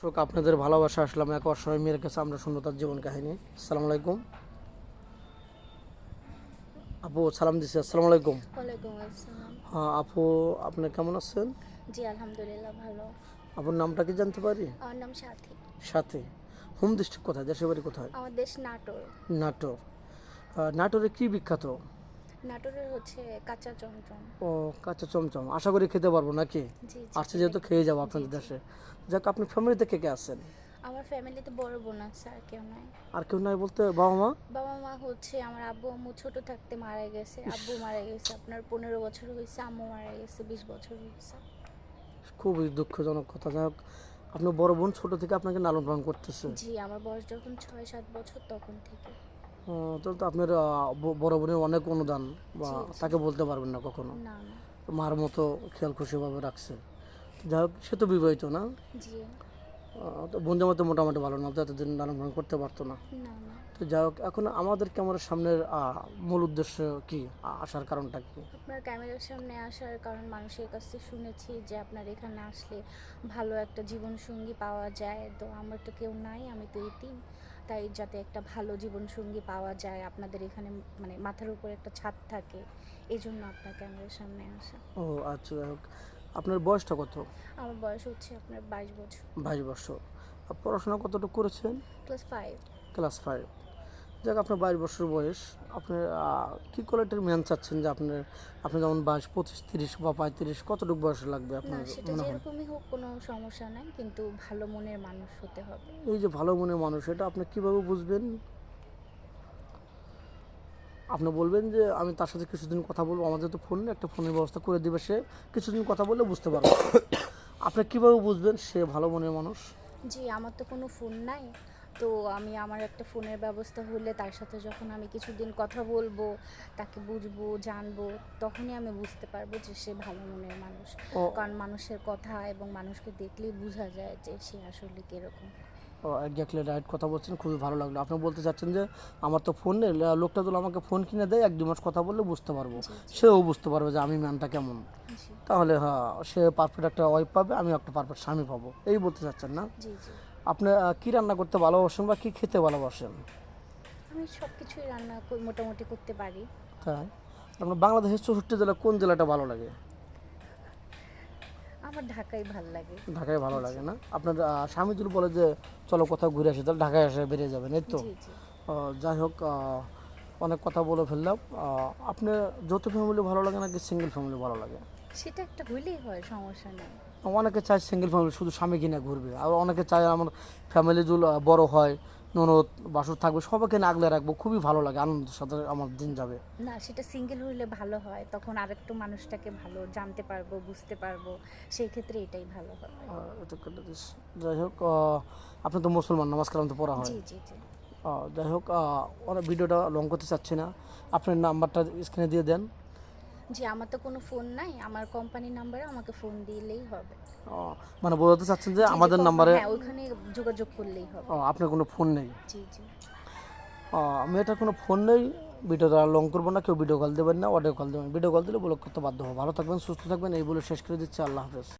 দর্শক, আপনাদের ভালোবাসা আসলাম এক অসহায় মেয়ের কাছে। আমরা শুনবো তার জীবন কাহিনী। আসসালামু আলাইকুম আপু, সালাম দিচ্ছি। আসসালামু আলাইকুম। ওয়ালাইকুম আসসালাম। হ্যাঁ আপু, আপনি কেমন আছেন? জি আলহামদুলিল্লাহ ভালো। আপুর নামটা কি জানতে পারি? আমার নাম সাথী। সাথে। হোম ডিস্ট্রিক্ট কোথায়, দেশের বাড়ি কোথায়? আমার দেশ নাটোর। নাটোর। নাটোরে কি বিখ্যাত? নাটোরের হচ্ছে কাঁচা চমচম। ও, কাঁচা চমচম। আশা করি খেতে পারবো নাকি? জি জি আসছে যেহেতু খেয়ে যাবো জি আপনাদের জি। দেশে। যাক, আপনি ফ্যামিলিতে কে কে আছেন? আমার ফ্যামিলিতে বড় বোন আছে, আর কেউ নাই। আর কেউ নাই বলতে বাবা মা? বাবা মা হচ্ছে আমার আব্বু আম্মু ছোট থাকতে মারা গেছে। আব্বু মারা গেছে আপনার 15 বছর হয়েছে, আম্মু মারা গেছে 20 বছর হয়েছে। খুবই দুঃখজনক কথা। যাই হোক, আপনার বড় বোন ছোট থেকে আপনাকে লালন পালন করতেছে। জি আমার বয়স যখন 6-7 বছর তখন থেকে। তাহলে তো আপনার বড় বোনের অনেক অনুদান, বা জি জি। তাকে বলতে পারবেন না কখনো। না না। মার মতো খেয়াল খুশিভাবে রাখছে। যাই হোক, সে তো বিবাহিত না? জি। তো বোন জামাই তো মোটামুটি ভালো না, তো এতদিন লালন পালন করতে পারতো না। না না। তো যাই হোক, এখন আমাদের ক্যামেরার সামনের মূল উদ্দেশ্য কি, আসার কারণটা কি? আপনার ক্যামেরার সামনে আসার কারণ মানুষের কাছ থেকে শুনেছি যে আপনার এখানে আসলে ভালো একটা জীবনসঙ্গী পাওয়া যায়। তো আমার তো কেউ নাই, আমি তো এতিম। তাই যাতে একটা ভালো জীবনসঙ্গী পাওয়া যায়, আপনাদের এখানে মানে মাথার উপর একটা ছাদ থাকে, এই জন্য আপনার ক্যামেরার সামনে আসা। ও আচ্ছা, যাই হোক, আপনার বয়সটা কত? আমার বয়স হচ্ছে আপনার 22 বছর। 22 বছর। আর পড়াশোনা কতটুকু করেছেন? +5। ক্লাস 5। যাক, আপনার 22 বছর বয়স। আপনার কী কোয়ালিটির ম্যান চাচ্ছেন, যে আপনার, আপনি যেমন 22, 25, 30 বা 35, কতটুকু বয়স লাগবে না আপনার সেটা মনে হয়? যেরকমই হোক কোনো সমস্যা নাই, কিন্তু ভালো মনের মানুষ হতে হবে। এই যে ভালো মনের মানুষ, এটা আপনি কিভাবে বুঝবেন? আপনি বলবেন যে আমি তার সাথে কিছুদিন কথা বলবো, আমাদের তো ফোন নেই, একটা ফোনের ব্যবস্থা করে দিবে সে, কিছুদিন কথা বললে বুঝতে পারবো। আপনি কিভাবে বুঝবেন সে ভালো মনের মানুষ? জি আমার তো কোনো ফোন নাই। তো আমি আমার একটা ফোনের ব্যবস্থা হলে তার সাথে যখন আমি কিছুদিন কথা বলবো, তাকে বুঝবো জানবো, তখনই আমি বুঝতে পারবো যে সে ভালো মনের মানুষ। ও, কারণ মানুষের কথা এবং মানুষকে দেখলেই বোঝা যায় যে সে আসলে কীরকম। ও এক্স্যাক্টলি রাইট কথা বলছেন, খুবই ভালো লাগলো। আপনি বলতে চাচ্ছেন যে আমার তো ফোন নেই, লোকটা যদি আমাকে ফোন কিনে দেয়, 1-2 মাস কথা বললে বুঝতে পারবো, জি জি সেও বুঝতে পারবে যে আমি ম্যানটা কেমন। জি তাহলে হ্যাঁ, সে পারফেক্ট একটা ওয়াইফ পাবে, আমি একটা পারফেক্ট স্বামী পাবো, এই বলতে চাচ্ছেন না? জি জি। আপনি কী রান্না করতে ভালোবাসেন বা কী খেতে ভালোবাসেন? আমি সব কিছুই রান্না মোটামুটি করতে পারি। তাই? আপনার বাংলাদেশের 64 জেলা কোন জেলাটা ভালো লাগে? আমার ঢাকাই ভাল লাগে। ঢাকায় ভালো জি লাগে না? আপনার স্বামী যদি বলে যে চলো কোথাও ঘুরে আসি, তাহলে ঢাকায় এসে বেরিয়ে যাবেন, এই তো? জি জি। যাই হোক, অনেক কথা বলে ফেললাম। আপনি যৌথ ফ্যামিলি ভালো লাগে নাকি সিঙ্গেল ফ্যামিলি ভালো লাগে? সেটা একটা হইলেই হয়, সমস্যা নেই। অনেকে চায় সিঙ্গেল ফ্যামিলি, শুধু স্বামী কিনে ঘুরবে। আর অনেকে চায় আমার ফ্যামিলি যদি বড় হয়, ননদ বাসুর থাকবে, সবাইকে নিয়ে আগলে রাখবো, খুবই ভালো লাগে, আনন্দের সাথে আমার দিন যাবে। না সেটা সিঙ্গেল হইলে ভালো হয়, তখন আরেকটু মানুষটাকে ভালো জানতে পারবো, বুঝতে পারবো, সেই ক্ষেত্রে এটাই ভালো হবে। এটা কেটে দিস। যাই হোক, আপনি তো মুসলমান, নামাজ কালাম তো পড়া হয়। জি জি জি। যাই হোক, অনেক ভিডিওটা লং করতে চাচ্ছি না, আপনার নাম্বারটা স্ক্রিনে দিয়ে দেন। জি আমার তো কোনো ফোন নাই, আমার কোম্পানির নাম্বারে আমাকে ফোন দিলেই হবে। মানে বোঝাতে চাচ্ছেন যে জি জি আমাদের নাম্বারে হ্যাঁ ওইখানে যোগাযোগ করলেই হবে। আপনার কোনো ফোন নেই? জি জি। মেয়েটার কোনো ফোন নেই। ভিডিওটা লং করবো না, কেউ ভিডিও কল দেবেন না, অডিও কল দেবেন। ভিডিও কল দিলে ব্লক করতে বাধ্য হবো। ভালো থাকবেন, সুস্থ থাকবেন, এই বলে শেষ করে দিচ্ছি। আল্লাহ হাফেজ।